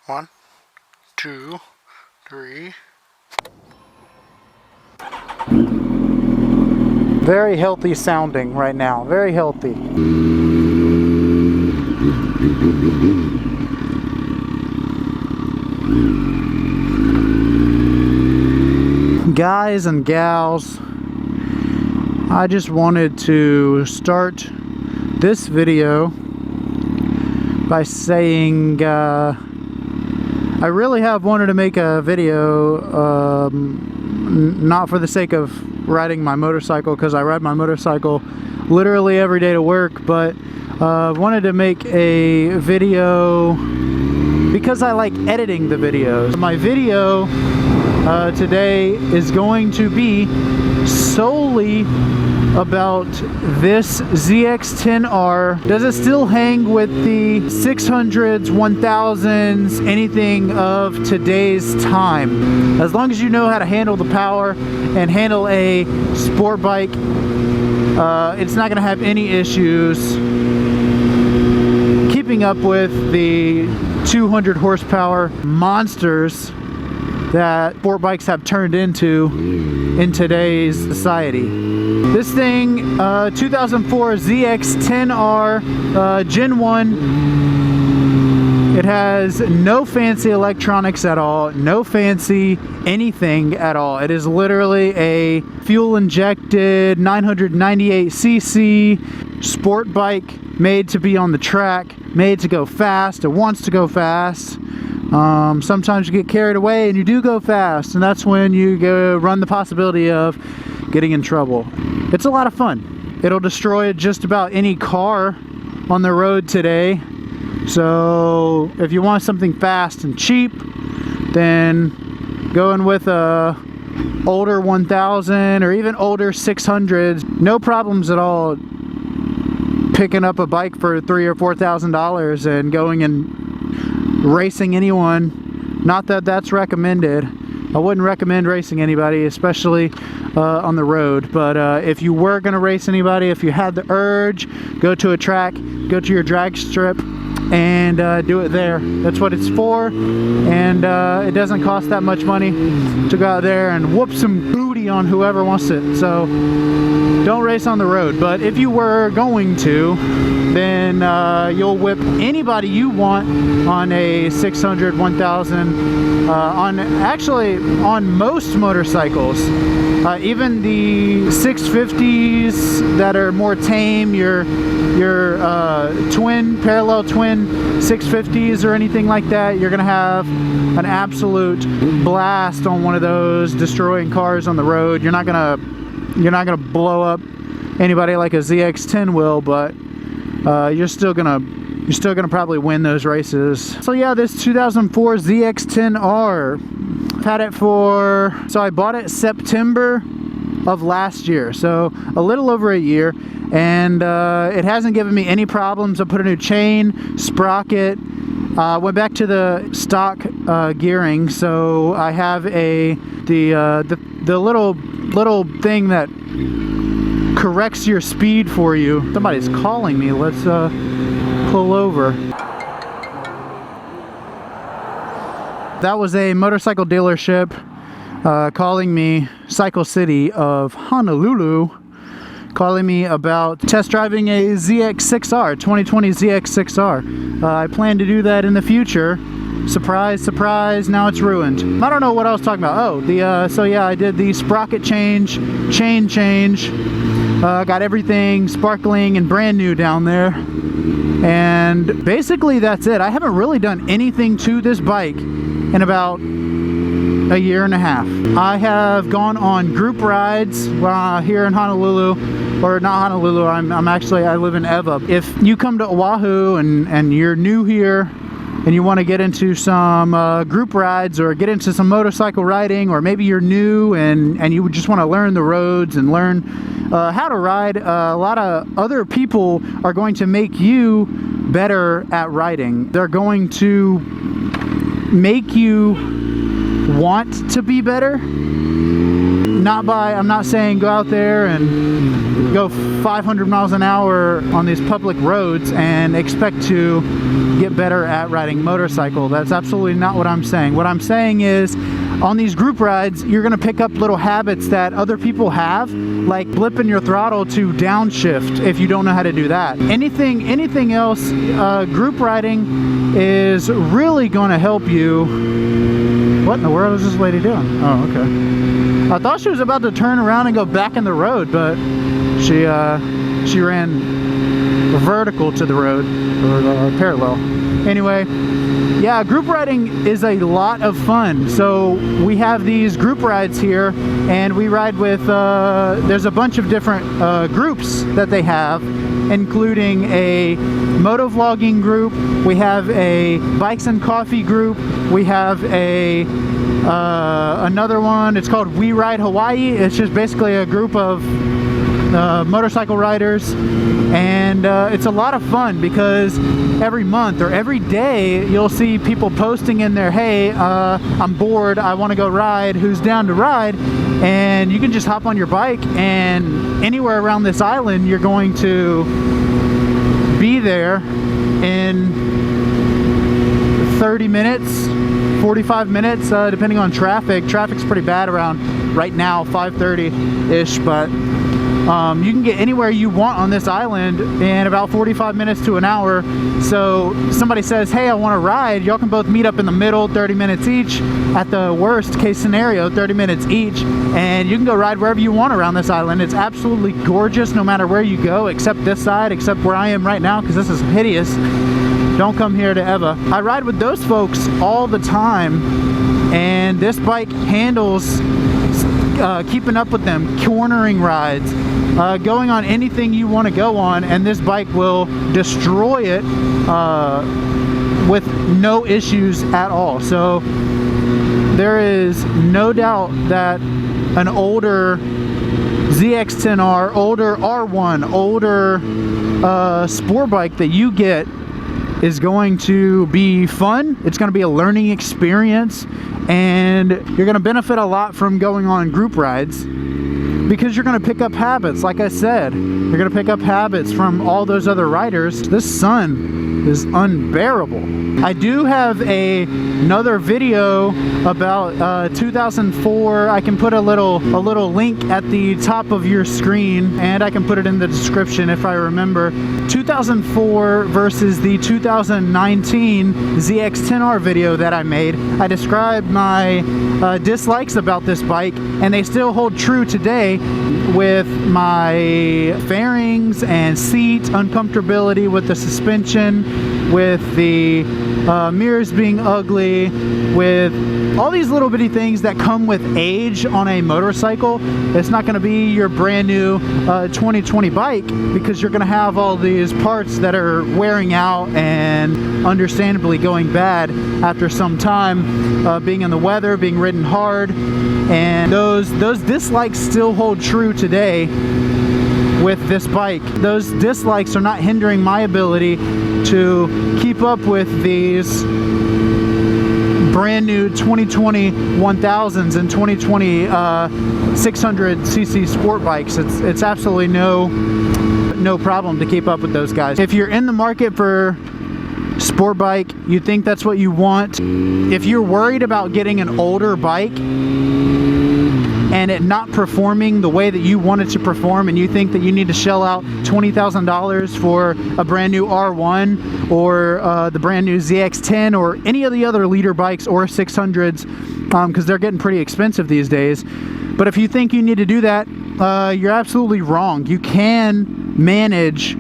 1, 2, 3. Very healthy sounding right now. Very healthy. Guys and gals, I just wanted to start this video by saying I really have wanted to make a video, not for the sake of riding my motorcycle, because I ride my motorcycle literally every day to work, but wanted to make a video because I like editing the videos. My video today is going to be solely about this ZX-10R. Does it still hang with the 600s, 1000s, anything of today's time? As long as you know how to handle the power and handle a sport bike, it's not going to have any issues keeping up with the 200 horsepower monsters that sport bikes have turned into in today's society. This thing, 2004 ZX-10R Gen 1. It has no fancy electronics at all, no fancy anything at all. It is literally a fuel injected 998cc sport bike made to be on the track, made to go fast. It wants to go fast. Sometimes you get carried away and you do go fast, and that's when you run the possibility of getting in trouble. It's a lot of fun. It'll destroy just about any car on the road today. So if you want something fast and cheap, then going with a older 1000 or even older 600s, no problems at all picking up a bike for $3,000 or $4,000 and going and racing anyone. Not that that's recommended. I wouldn't recommend racing anybody, especially on the road. But if you were going to race anybody, if you had the urge, go to a track, go to your drag strip, and do it there. That's what it's for, and it doesn't cost that much money to go out there and whoop some booty on whoever wants it. So don't race on the road. But if you were going to, then you'll whip anybody you want on a 600, 1000, on most motorcycles. Even the 650s that are more tame, your parallel twin 650s or anything like that, you're gonna have an absolute blast on one of those, destroying cars on the road. You're not gonna blow up anybody like a ZX-10 will, but you're still gonna probably win those races. So yeah, this 2004 ZX-10R, I've had it so I bought it September of last year, so a little over a year, and it hasn't given me any problems. I put a new chain, sprocket, went back to the stock gearing, so I have the little thing that corrects your speed for you. Somebody's calling me. Let's pull over. That was a motorcycle dealership calling me, Cycle City of Honolulu, calling me about test driving a ZX-6R, 2020 ZX-6R. I plan to do that in the future. Surprise, surprise, now it's ruined. I don't know what I was talking about. Oh, so yeah, I did the sprocket change, chain change. Got everything sparkling and brand new down there. And basically that's it. I haven't really done anything to this bike in about a year and a half. I have gone on group rides here in Honolulu, or not Honolulu, I live in Eva. If you come to Oahu and you're new here and you want to get into some group rides or get into some motorcycle riding, or maybe you're new and you just want to learn the roads and learn how to ride, a lot of other people are going to make you better at riding. They're going to make you want to be better. I'm not saying go out there and go 500 miles an hour on these public roads and expect to get better at riding motorcycle. That's absolutely not what I'm saying. What I'm saying is, on these group rides, you're gonna pick up little habits that other people have, like blipping your throttle to downshift if you don't know how to do that. Anything else, group riding is really gonna help you. What in the world is this lady doing? Oh, okay. I thought she was about to turn around and go back in the road, but she ran vertical to the road, or parallel. Anyway, yeah, group riding is a lot of fun. So we have these group rides here, and we ride with, there's a bunch of different groups that they have, including a motovlogging group, we have a bikes and coffee group, we have a another one, it's called We Ride Hawaii. It's just basically a group of motorcycle riders, and it's a lot of fun because every month or every day you'll see people posting in there, hey, I'm bored, I want to go ride, who's down to ride? And you can just hop on your bike, and anywhere around this island you're going to be there in 30 minutes, 45 minutes, depending on traffic. Traffic's pretty bad around right now, 5:30-ish, but you can get anywhere you want on this island in about 45 minutes to an hour. So somebody says, hey, I want to ride, y'all can both meet up in the middle, 30 minutes each. At the worst case scenario, 30 minutes each, and you can go ride wherever you want around this island. It's absolutely gorgeous no matter where you go, except this side, except where I am right now, because this is hideous. Don't come here to Eva. I ride with those folks all the time, and this bike handles keeping up with them, cornering rides, going on anything you want to go on, and this bike will destroy it with no issues at all. So there is no doubt that an older ZX10R, older R1, older sport bike that you get is going to be fun. It's going to be a learning experience, and you're going to benefit a lot from going on group rides because you're going to pick up habits. Like I said, you're going to pick up habits from all those other riders. This sun is unbearable. I do have another video about 2004. I can put a little link at the top of your screen, and I can put it in the description if I remember. 2004 versus the 2019 ZX10R video that I made. I described my dislikes about this bike, and they still hold true today, with my fairings and seat uncomfortability with the suspension, with the mirrors being ugly, with all these little bitty things that come with age on a motorcycle. It's not going to be your brand new 2020 bike, because you're going to have all these parts that are wearing out and understandably going bad after some time, being in the weather, being ridden hard, and those dislikes still hold true today with this bike. Those dislikes are not hindering my ability to keep up with these brand new 2020 1000s and 2020 600cc sport bikes. It's absolutely no problem to keep up with those guys. If you're in the market for sport bike, you think that's what you want, if you're worried about getting an older bike and it not performing the way that you want it to perform, and you think that you need to shell out $20,000 for a brand new R1 or the brand new ZX10 or any of the other leader bikes or 600s, because they're getting pretty expensive these days. But if you think you need to do that, you're absolutely wrong. You can manage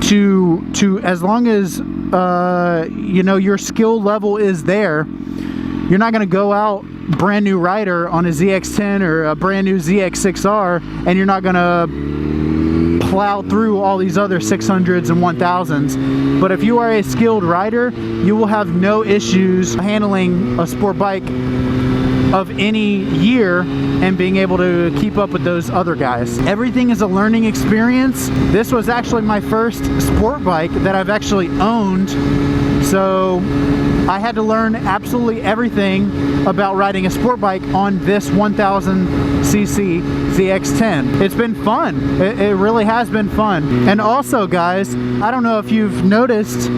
to as long as you know, your skill level is there. You're not going to go out brand new rider on a ZX10 or a brand new ZX6R, and you're not going to plow through all these other 600s and 1000s. But if you are a skilled rider, you will have no issues handling a sport bike of any year and being able to keep up with those other guys. Everything is a learning experience. This was actually my first sport bike that I've actually owned, so I had to learn absolutely everything about riding a sport bike on this 1000cc ZX10. It's been fun. It really has been fun. And also, guys, I don't know if you've noticed,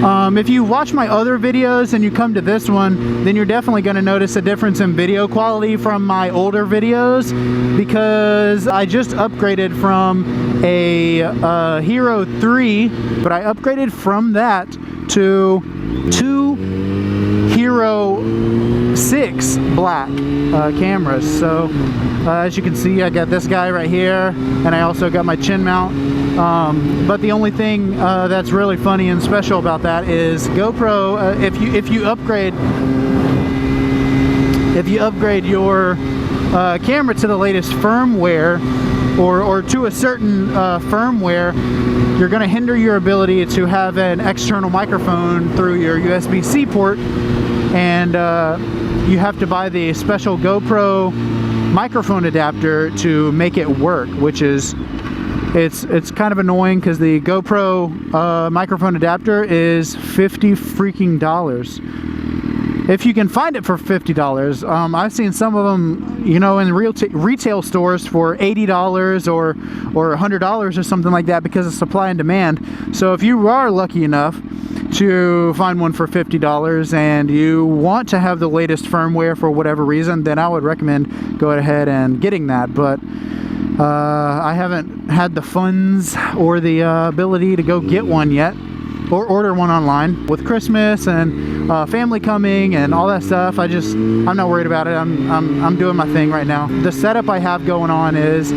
If you watch my other videos and you come to this one, then you're definitely going to notice a difference in video quality from my older videos, because I just upgraded from a Hero 3, but I upgraded from that to 2 Hero 6 black cameras. So as you can see, I got this guy right here, and I also got my chin mount. But the only thing that's really funny and special about that is GoPro. If you upgrade your camera to the latest firmware, or to a certain firmware, you're going to hinder your ability to have an external microphone through your USB-C port, and you have to buy the special GoPro microphone adapter to make it work, which is it's kind of annoying, because the GoPro microphone adapter is $50 freaking dollars. If you can find it for $50, I've seen some of them, you know, in retail stores for $80 or $100 or something like that, because of supply and demand. So if you are lucky enough to find one for $50 and you want to have the latest firmware for whatever reason, then I would recommend going ahead and getting that. But I haven't had the funds or the ability to go get one yet, or order one online. With Christmas and family coming and all that stuff, I'm not worried about it. I'm doing my thing right now. The setup I have going on is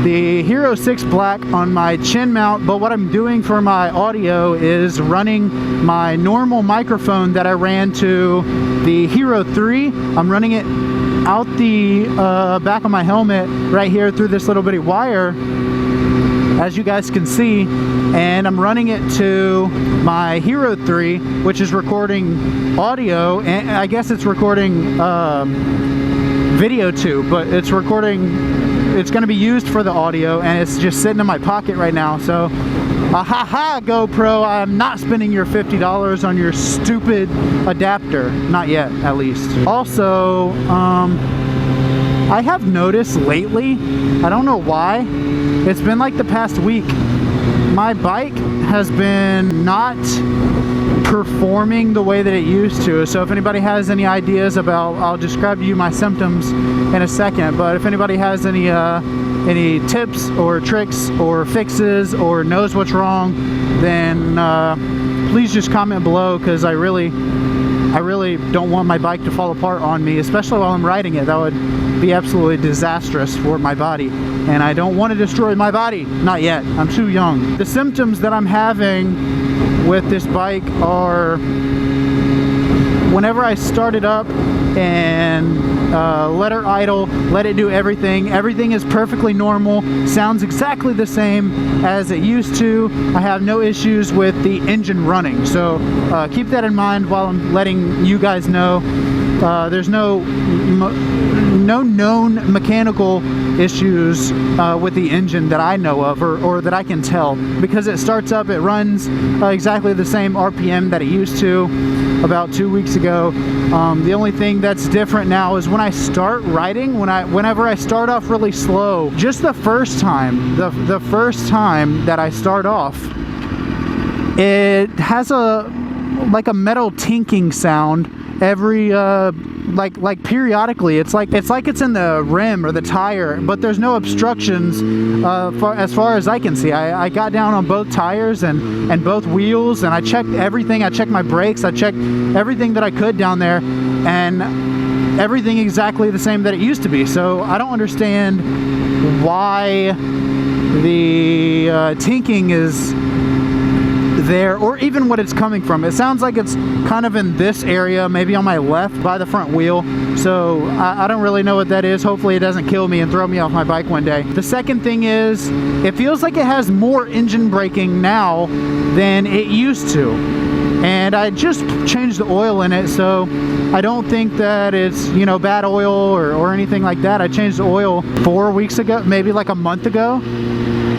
the Hero 6 Black on my chin mount, but what I'm doing for my audio is running my normal microphone that I ran to the Hero 3. I'm running it out the back of my helmet right here through this little bitty wire, as you guys can see, and I'm running it to my Hero 3, which is recording audio, and I guess it's recording video too, but it's going to be used for the audio, and it's just sitting in my pocket right now. So ha GoPro, I'm not spending your $50 on your stupid adapter, not yet at least. Also, I have noticed lately, I don't know why, it's been like the past week, my bike has been not performing the way that it used to. So if anybody has any ideas about, I'll describe to you my symptoms in a second, but if anybody has any tips or tricks or fixes or knows what's wrong, then please just comment below, because I really don't want my bike to fall apart on me, especially while I'm riding it. That would be absolutely disastrous for my body, and I don't want to destroy my body. Not yet. I'm too young. The symptoms that I'm having with this bike are, whenever I start it up and let her idle, let it do everything is perfectly normal, sounds exactly the same as it used to. I have no issues with the engine running, so keep that in mind while I'm letting you guys know. There's no known mechanical issues with the engine that I know of, or that I can tell, because it starts up, it runs exactly the same RPM that it used to about 2 weeks ago. The only thing that's different now is when I start riding, whenever I start off really slow, just the first time that I start off, it has like a metal tinking sound every like periodically. It's like it's in the rim or the tire, but there's no obstructions as far as I can see. I got down on both tires and both wheels, and I checked everything. I checked my brakes, I checked everything that I could down there, and everything exactly the same that it used to be. So I don't understand why the tinking is there, or even what it's coming from. It sounds like it's kind of in this area, maybe on my left by the front wheel. So I don't really know what that is. Hopefully it doesn't kill me and throw me off my bike one day. The second thing is, it feels like it has more engine braking now than it used to. And I just changed the oil in it, so I don't think that it's, you know, bad oil or anything like that. I changed the oil 4 weeks ago, maybe like a month ago.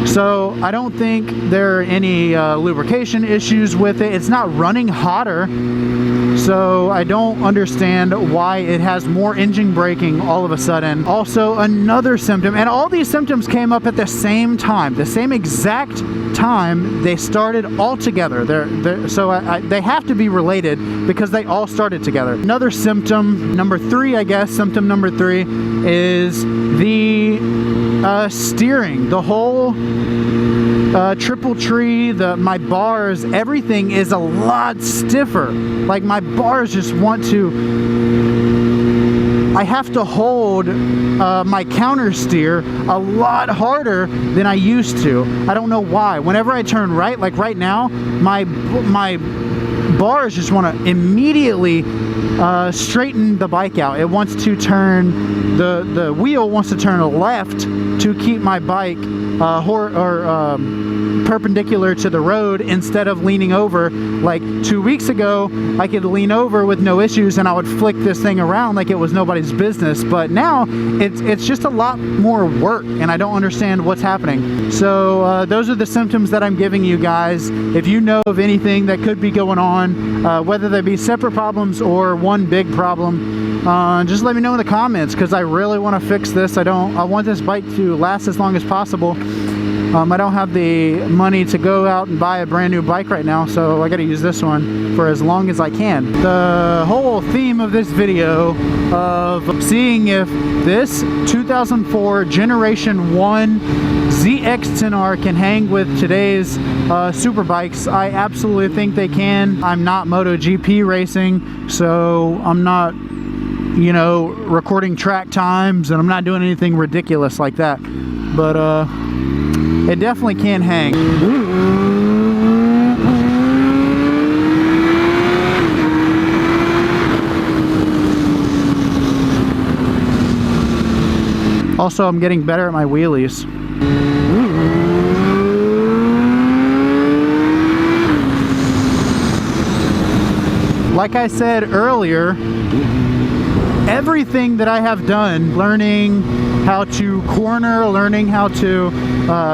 So I don't think there are any lubrication issues with it. It's not running hotter, so I don't understand why it has more engine braking all of a sudden. Also, another symptom, and all these symptoms came up at the same time, the same exact time. They started all together. They have to be related because they all started together. Another symptom, number 3, I guess, symptom number 3 is the steering. The whole triple tree, my bars, everything is a lot stiffer. Like my bars just want to, I have to hold my counter steer a lot harder than I used to. I don't know why. Whenever I turn right, like right now, my bars just want to immediately straighten the bike out. It wants to turn, the wheel wants to turn left to keep my bike perpendicular to the road instead of leaning over. Like 2 weeks ago, I could lean over with no issues and I would flick this thing around like it was nobody's business. But now it's just a lot more work and I don't understand what's happening. So those are the symptoms that I'm giving you guys. If you know of anything that could be going on, whether they be separate problems or one big problem, just let me know in the comments because I really want to fix this. I want this bike to last as long as possible. I don't have the money to go out and buy a brand new bike right now, so I got to use this one for as long as I can. The whole theme of this video of seeing if this 2004 Generation 1 ZX-10R can hang with today's super bikes, I absolutely think they can. I'm not MotoGP racing, so I'm not, you know, recording track times and I'm not doing anything ridiculous like that. But it definitely can hang. Also, I'm getting better at my wheelies. Like I said earlier, everything that I have done, learning how to corner, learning how to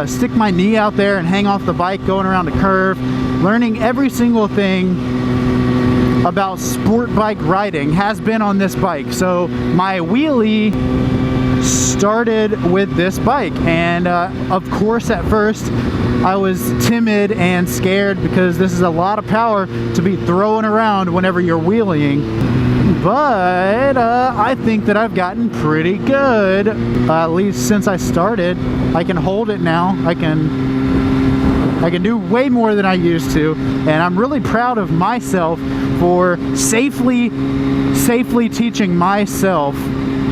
stick my knee out there and hang off the bike going around a curve, learning every single thing about sport bike riding has been on this bike. So my wheelie started with this bike, and of course at first I was timid and scared because this is a lot of power to be throwing around whenever you're wheeling. But I think that I've gotten pretty good, at least since I started. I can hold it now. I can do way more than I used to, and I'm really proud of myself for safely teaching myself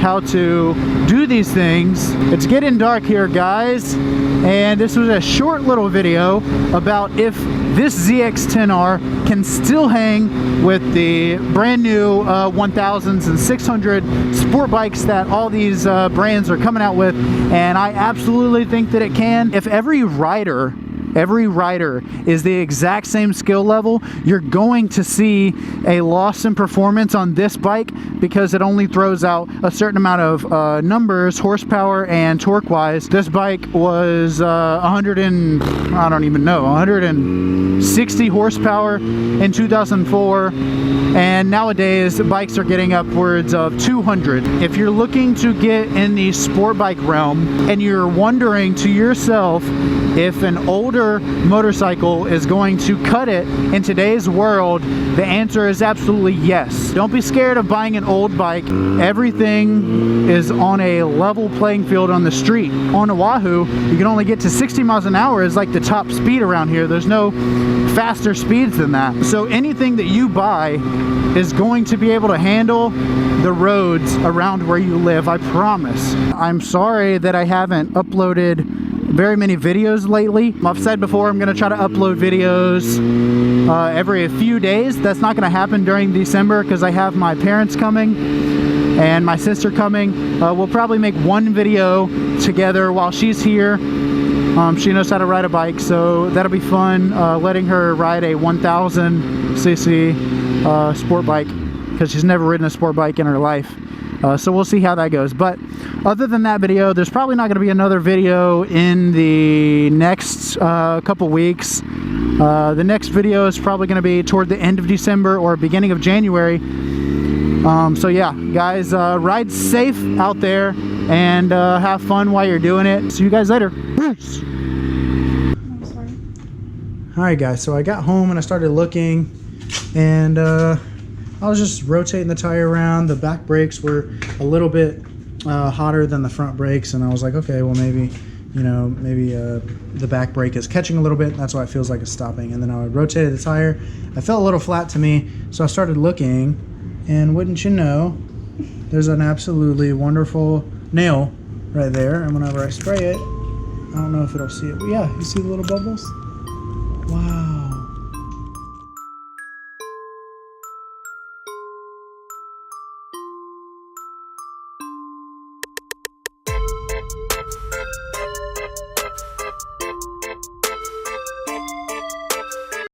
how to do these things. It's getting dark here, guys, and this was a short little video about if this ZX-10R can still hang with the brand new 1000s and 600 sport bikes that all these brands are coming out with, and I absolutely think that it can. If every rider is the exact same skill level, you're going to see a loss in performance on this bike because it only throws out a certain amount of numbers, horsepower and torque wise. This bike was 160 horsepower in 2004, and nowadays bikes are getting upwards of 200. If you're looking to get in the sport bike realm and you're wondering to yourself if an older motorcycle is going to cut it in today's world, the answer is absolutely yes. Don't be scared of buying an old bike. Everything is on a level playing field on the street. On Oahu, you can only get to 60 miles an hour is like the top speed around here. There's no faster speeds than that. So anything that you buy is going to be able to handle the roads around where you live, I promise. I'm sorry that I haven't uploaded very many videos lately. I've said before I'm gonna try to upload videos every few days. That's not gonna happen during December because I have my parents coming and my sister coming. We'll probably make one video together while she's here. She knows how to ride a bike, so that'll be fun, letting her ride a 1000cc sport bike because she's never ridden a sport bike in her life. So we'll see how that goes. But other than that video, there's probably not going to be another video in the next couple weeks. The next video is probably going to be toward the end of December or beginning of January. So yeah, guys, ride safe out there and have fun while you're doing it. See you guys later. Peace. Alright guys, so I got home and I started looking, and I was just rotating the tire around. The back brakes were a little bit hotter than the front brakes, and I was like, okay, well maybe, you know, maybe the back brake is catching a little bit, that's why it feels like it's stopping. And then I rotated the tire. I felt a little flat to me, so I started looking, and wouldn't you know, there's an absolutely wonderful nail right there, and whenever I spray it, I don't know if it'll see it, but yeah, you see the little bubbles? Wow.